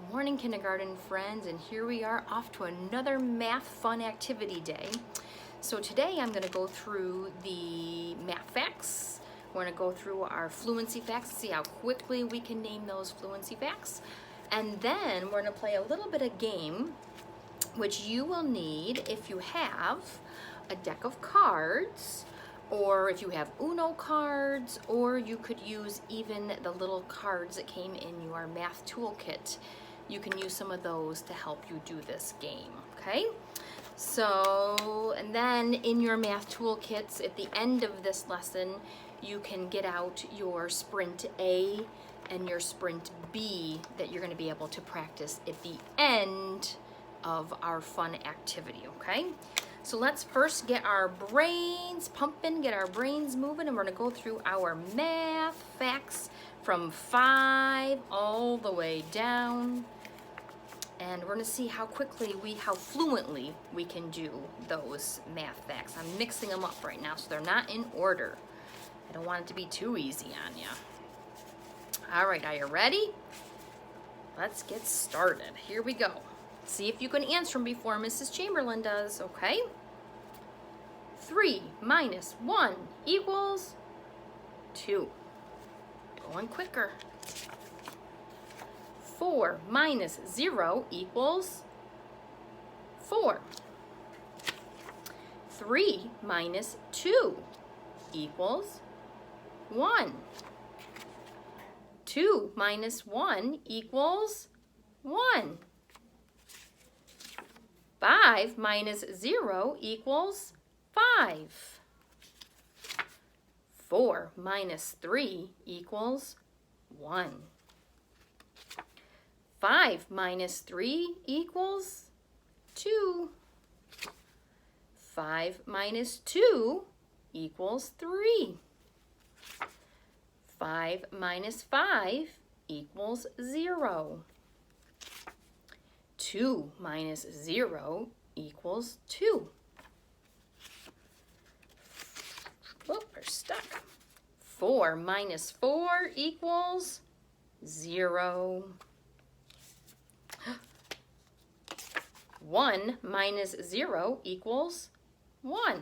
Good morning, kindergarten friends, and here we are off to another math fun activity day. So today I'm going to go through the math facts. We're going to go through our fluency facts, see how quickly we can name those fluency facts. And then we're going to play a little bit of game, which you will need if you have a deck of cards, or if you have Uno cards, or you could use even the little cards that came in your math toolkit. You can use some of those to help you do this game, okay? So, and then in your math toolkits, at the end of this lesson, you can get out your Sprint A and your Sprint B that you're going to be able to practice at the end of our fun activity, okay? So let's first get our brains pumping, get our brains moving, and we're going to go through our math facts from 5 all the way down. And we're going to see how fluently we can do those math facts. I'm mixing them up right now so they're not in order. I don't want it to be too easy on you. All right, are you ready? Let's get started. Here we go. See if you can answer them before Mrs. Chamberlain does, okay? 3 minus 1 equals 2. Going quicker. 4 minus 0 equals 4. 3 minus 2 equals 1. 2 minus 1 equals 1. 5 minus 0 equals 5. 4 minus 3 equals 1. 5 minus 3 equals 2. 5 minus 2 equals 3. 5 minus 5 equals 0. 2 minus 0 equals 2. Oh, we're stuck. 4 minus 4 equals 0. 1 minus 0 equals 1.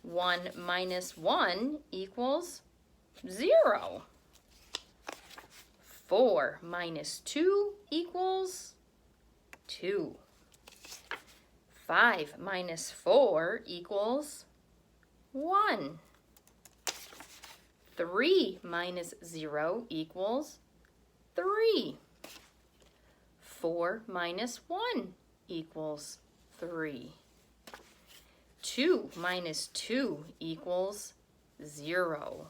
1 minus 1 equals 0. 4 minus 2 equals 2. 5 minus 4 equals 1. 3 minus 0 equals 3. 4 minus 1 equals 3. 2 minus 2 equals 0.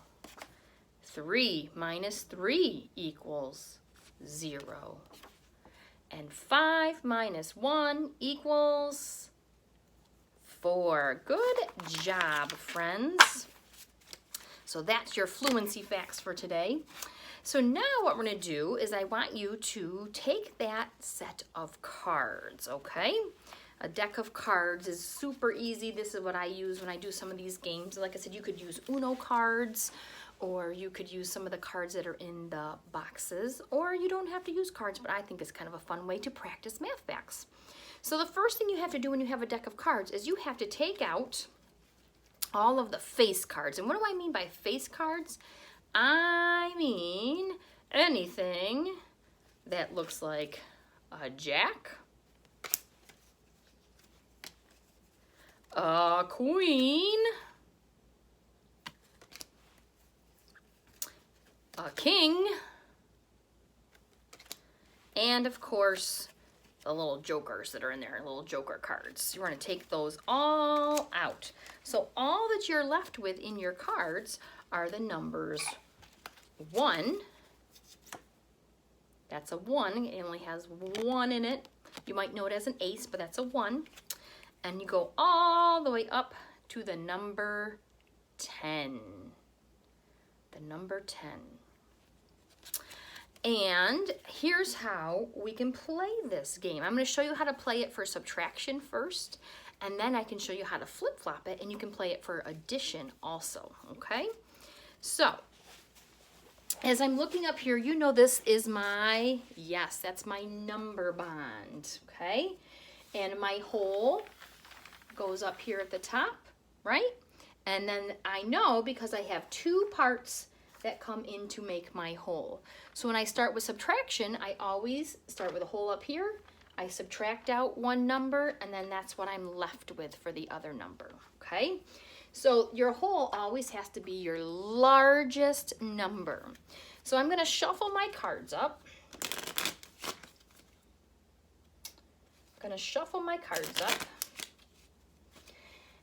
3 minus 3 equals 0. And 5 minus 1 equals 4. Good job, friends. So that's your fluency facts for today. So now what we're going to do is I want you to take that set of cards, okay? A deck of cards is super easy. This is what I use when I do some of these games. Like I said, you could use Uno cards, or you could use some of the cards that are in the boxes, or you don't have to use cards, but I think it's kind of a fun way to practice math facts. So the first thing you have to do when you have a deck of cards is you have to take out all of the face cards. And what do I mean by face cards? I mean anything that looks like a jack, a queen, a king, and of course the little jokers that are in there, little joker cards. You're going to take those all out. So all that you're left with in your cards are the numbers 1. That's a 1. It only has 1 in it. You might know it as an ace, but that's a 1. And you go all the way up to the number 10. The number 10. And here's how we can play this game. I'm going to show you how to play it for subtraction first, and then I can show you how to flip-flop it, and you can play it for addition also, okay? So as I'm looking up here, you know this is my, yes, that's my number bond, okay? And my hole goes up here at the top, right? And then I know because I have two parts that come in to make my hole. So when I start with subtraction, I always start with a hole up here, I subtract out one number, and then that's what I'm left with for the other number, okay? So your hole always has to be your largest number. So I'm gonna shuffle my cards up.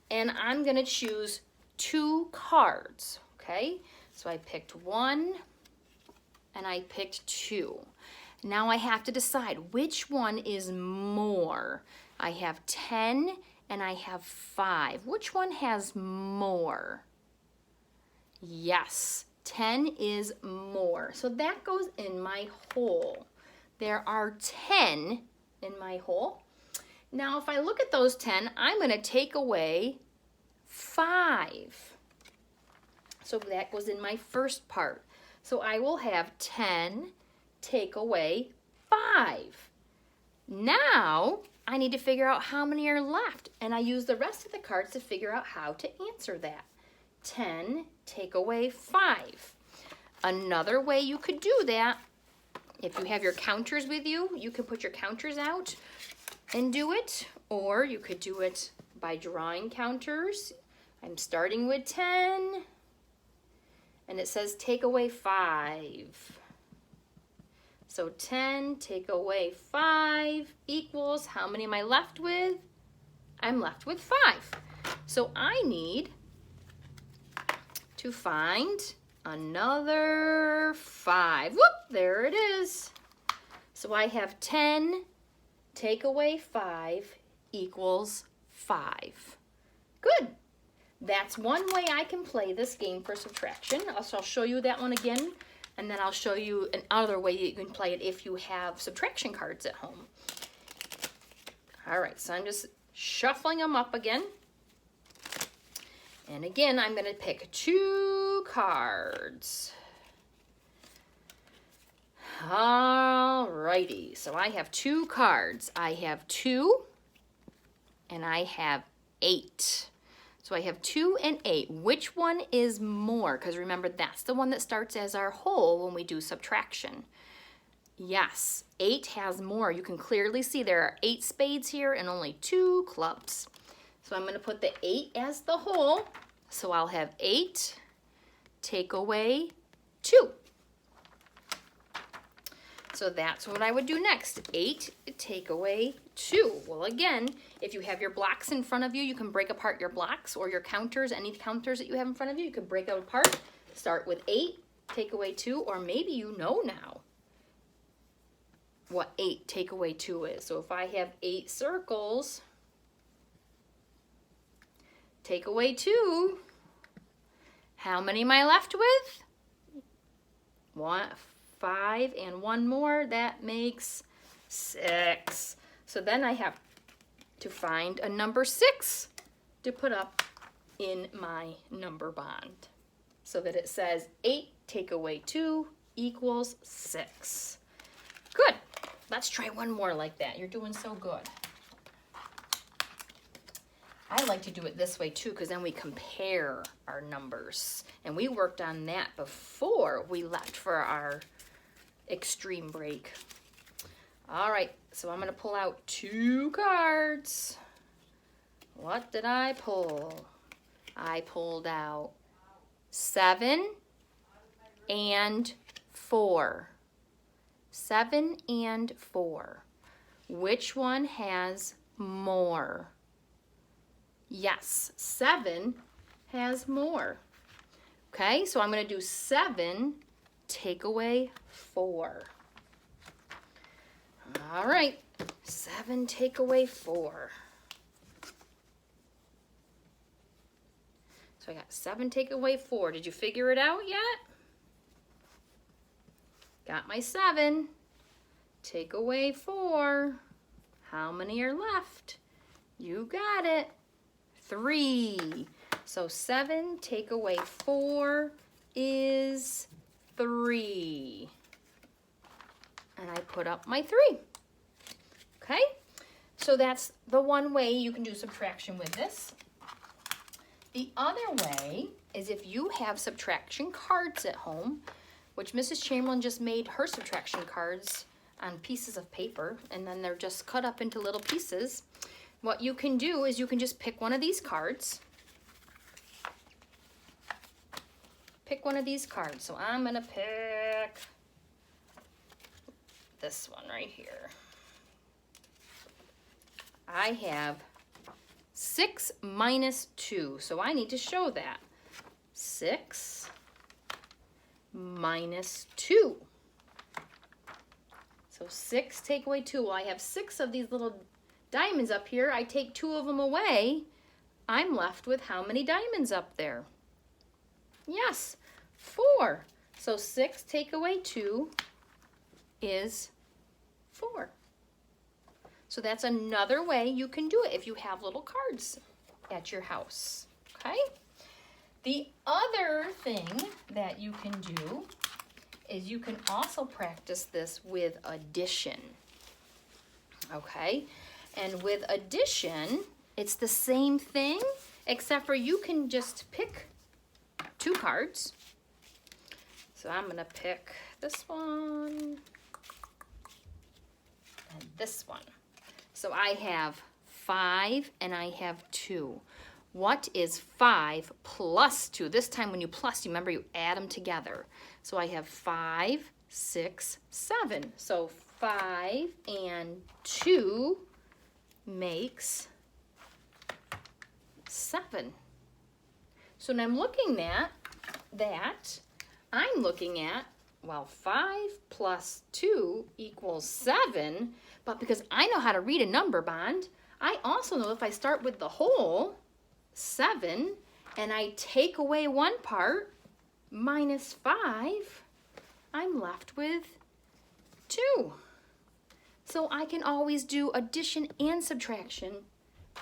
And I'm gonna choose 2 cards, okay? So I picked 1 and I picked 2. Now I have to decide which one is more. I have 10 and I have 5. Which one has more? Yes, 10 is more. So that goes in my hole. There are 10 in my hole. Now if I look at those 10, I'm going to take away 5. So that goes in my first part. So I will have 10 take away 5. Now I need to figure out how many are left, and I use the rest of the cards to figure out how to answer that. 10 take away 5. Another way you could do that, if you have your counters with you, you can put your counters out and do it, or you could do it by drawing counters. I'm starting with 10, and it says take away 5. So 10 take away 5 equals, how many am I left with? I'm left with 5. So I need to find another 5. Whoop, there it is. So I have 10 take away 5 equals 5. Good. That's one way I can play this game for subtraction. So I'll show you that one again, and then I'll show you another way you can play it if you have subtraction cards at home. All right, so I'm just shuffling them up again. And again, I'm going to pick 2 cards. All righty, so I have 2 cards. I have 2 and I have 8. So I have 2 and 8. Which one is more? Because remember, that's the one that starts as our whole when we do subtraction. Yes, 8 has more. You can clearly see there are 8 spades here and only 2 clubs. So I'm going to put the 8 as the whole. So I'll have 8 take away 2. So that's what I would do next. 8 take away 2. Well, again, if you have your blocks in front of you, you can break apart your blocks or your counters, any counters that you have in front of you. You can break it apart. Start with 8, take away 2, or maybe you know now what 8 take away 2 is. So if I have 8 circles, take away 2, how many am I left with? 5 and 1 more, that makes 6. So then I have to find a number 6 to put up in my number bond so that it says 8 take away 2 equals 6. Good. Let's try one more like that. You're doing so good. I like to do it this way too, because then we compare our numbers. And we worked on that before we left for our extreme break. All right, so I'm gonna pull out 2 cards. What did I pull? I pulled out 7 and 4. 7 and 4. Which one has more? Yes, 7 has more. Okay, so I'm going to do 7 take away 4. All right, 7 take away 4. So I got 7 take away 4. Did you figure it out yet? Got my 7. Take away 4. How many are left? You got it. 3. So 7 take away 4 is 3. And I put up my 3. Okay? So that's the one way you can do subtraction with this. The other way is if you have subtraction cards at home, which Mrs. Chamberlain just made her subtraction cards on pieces of paper, and then they're just cut up into little pieces. What you can do is you can just pick one of these cards. Pick one of these cards. So I'm gonna pick this one right here. I have 6 minus 2, so I need to show that. 6 minus 2. So 6 take away 2. Well, I have 6 of these little diamonds up here. I take 2 of them away. I'm left with how many diamonds up there? Yes, 4. So 6 take away 2 is 4. So that's another way you can do it if you have little cards at your house, okay? The other thing that you can do is you can also practice this with addition, okay? And with addition, it's the same thing, except for you can just pick 2 cards. So I'm gonna pick this one and this one. So I have 5 and I have 2. What is 5 plus 2? This time when you plus, you remember you add them together. So I have 5, 6, 7. So 5 and 2 makes 7. So when I'm looking at that, I'm looking at, well, 5 plus 2 equals 7, but because I know how to read a number bond, I also know if I start with the whole, 7, and I take away one part, minus 5, I'm left with 2. So I can always do addition and subtraction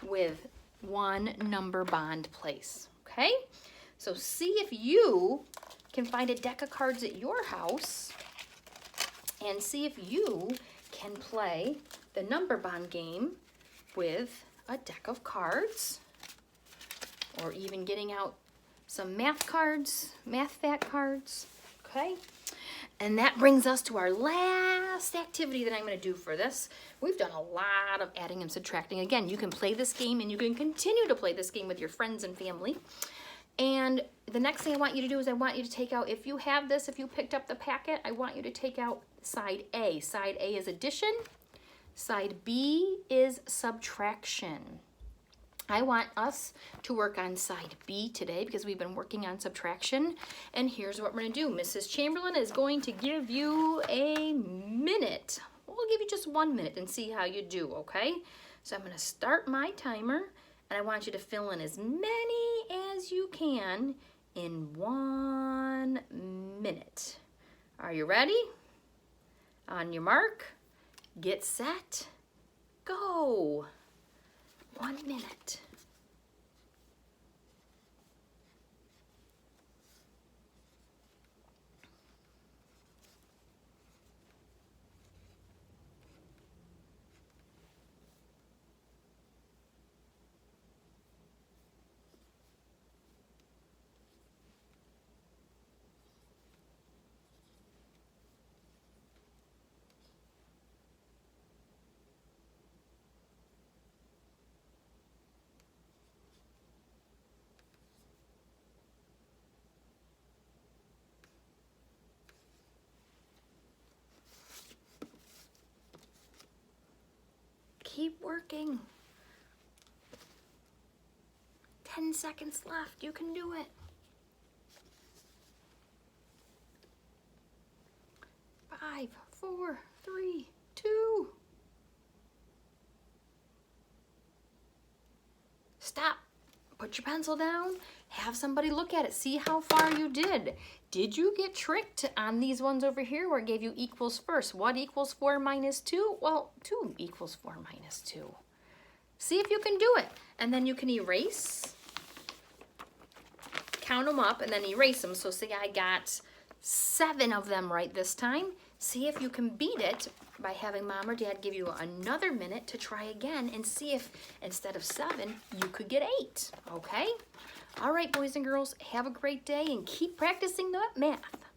with one number bond place, okay? So see if you can find a deck of cards at your house and see if you can play the number bond game with a deck of cards, or even getting out some math cards, math fact cards, okay? And that brings us to our last activity that I'm going to do for this. We've done a lot of adding and subtracting. Again, you can play this game and you can continue to play this game with your friends and family. And the next thing I want you to do is I want you to take out, if you have this, if you picked up the packet, I want you to take out side A. Side A is addition. Side B is subtraction. I want us to work on side B today because we've been working on subtraction. And here's what we're going to do. Mrs. Chamberlain is going to give you a minute. We'll give you just 1 minute and see how you do, okay? So I'm going to start my timer, and I want you to fill in as many as you can in 1 minute. Are you ready? On your mark, get set, go. 1 minute. Keep working. 10 seconds left. You can do it. 5, 4, 3, 2. Stop. Put your pencil down. Have somebody look at it. See how far you did. Did you get tricked on these ones over here where it gave you equals first? What equals 4 minus 2? Well, 2 equals 4 minus 2. See if you can do it. And then you can erase. Count them up and then erase them. So say I got 7 of them right this time. See if you can beat it by having mom or dad give you another minute to try again and see if instead of 7, you could get 8, okay? All right, boys and girls, have a great day and keep practicing that math.